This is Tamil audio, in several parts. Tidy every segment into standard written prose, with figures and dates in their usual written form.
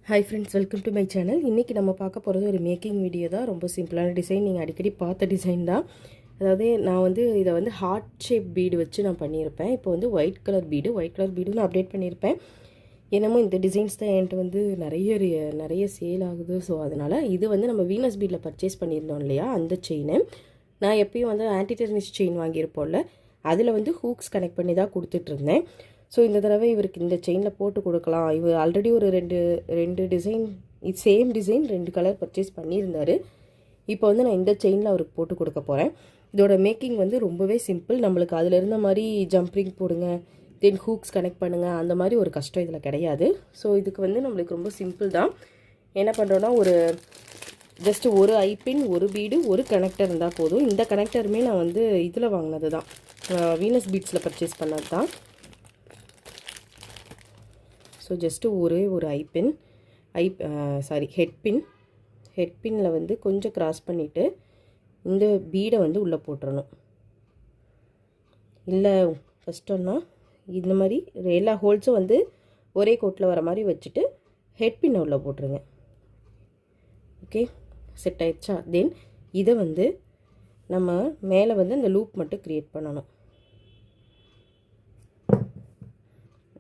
Hi friends, welcome to my channel. இன்றைக்கி நம்ம பார்க்க போகிறது ஒரு மேக்கிங் வீடியோ தான். ரொம்ப சிம்பிளான டிசைன், நீங்கள் அடிக்கடி பார்த்த டிசைன் தான். அதாவது நான் இதை ஹார்ட் ஷேப் பீடு வச்சு நான் பண்ணியிருப்பேன். இப்போ ஒயிட் கலர் பீடு நான் அப்டேட் பண்ணியிருப்பேன். என்னமோ இந்த டிசைன்ஸ் தான் என்கிட்ட நிறைய சேல் ஆகுது. ஸோ அதனால் இது நம்ம வீனஸ் பீடில் பர்ச்சேஸ் பண்ணியிருந்தோம் இல்லையா, அந்த செயினை நான் எப்பயும் ஆன்டி டெர்னிஷ் செயின் வாங்கியிருப்போம்ல, அதில் ஹூக்ஸ் கனெக்ட் பண்ணி தான் கொடுத்துட்ருந்தேன். ஸோ இந்த தடவை இவருக்கு இந்த செயினில் போட்டு கொடுக்கலாம். இவர் ஆல்ரெடி ஒரு ரெண்டு design, same design 2 colour purchase பண்ணியிருந்தார். இப்போ நான் இந்த செயினில் அவருக்கு போட்டு கொடுக்க போகிறேன். இதோட மேக்கிங் ரொம்பவே சிம்பிள். நம்மளுக்கு அதில் இருந்த மாதிரி ஜம்ப்ரிங் போடுங்க, தென் ஹூக்ஸ் கனெக்ட் பண்ணுங்கள், அந்த மாதிரி ஒரு கஷ்டம் இதில் கிடையாது. ஸோ இதுக்கு நம்மளுக்கு ரொம்ப சிம்பிள் தான். என்ன பண்ணுறோன்னா, ஜஸ்ட் ஒரு ஐபின், ஒரு பீடு, ஒரு கனெக்டர் இருந்தால் போதும். இந்த கனெக்டருமே நான் இதில் வாங்கினது தான், வீனஸ் பீட்ஸில் பர்ச்சேஸ் பண்ணது தான். ஸோ ஜஸ்ட்டு ஒரு ஐபின், ஹெட் பின்னில் கொஞ்சம் க்ராஸ் பண்ணிவிட்டு இந்த பீடை உள்ளே போட்டுறணும். இல்லை ஃபஸ்ட்டோன்னா இந்த மாதிரி எல்லா ஹோல்ஸும் ஒரே கோட்டில் வர மாதிரி வச்சுட்டு ஹெட் பின்னை உள்ளே போட்டுருங்க. ஓகே, செட் ஆயிடுச்சா? தென் இதை நம்ம மேலே அந்த லூப் மட்டும் க்ரியேட் பண்ணணும்.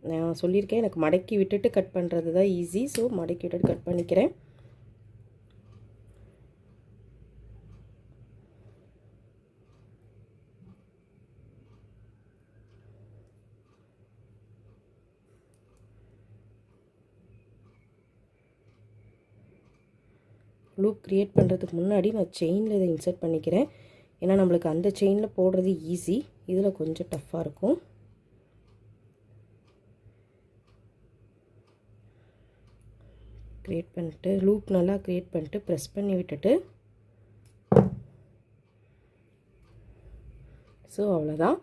நான் சொல்லியிருக்கேன், எனக்கு மடக்கி விட்டுட்டு கட் பண்ணுறது தான் ஈஸி. ஸோ மடக்கி விட்டுட்டு கட் பண்ணிக்கிறேன். லூப் க்ரியேட் பண்ணுறதுக்கு முன்னாடி நான் செயினில் இதை இன்சர்ட் பண்ணிக்கிறேன். ஏன்னா நம்மளுக்கு அந்த செயினில் போடுறது ஈஸி, இதில் கொஞ்சம் டஃப்பாக இருக்கும். க்ரியேட் பண்ணிட்டு லூப் நல்லா க்ரியேட் பண்ணிட்டு ப்ரெஸ் பண்ணி விட்டுட்டு, ஸோ அவ்வளோதான்.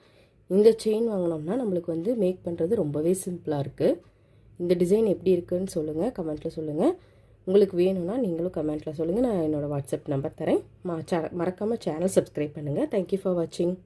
இந்த செயின் வாங்கினோம்னா நம்மளுக்கு மேக் பண்ணுறது ரொம்பவே சிம்பிளாக இருக்குது. இந்த டிசைன் எப்படி இருக்குதுன்னு சொல்லுங்கள், கமெண்ட்டில் சொல்லுங்கள். உங்களுக்கு வேணும்னா நீங்களும் கமெண்ட்டில் சொல்லுங்கள். நான் என்னோடய வாட்ஸ்அப் நம்பர் தரேன். மறக்காமல் சேனல் சப்ஸ்கிரைப் பண்ணுங்கள். தேங்க்யூ ஃபார் வாட்சிங்.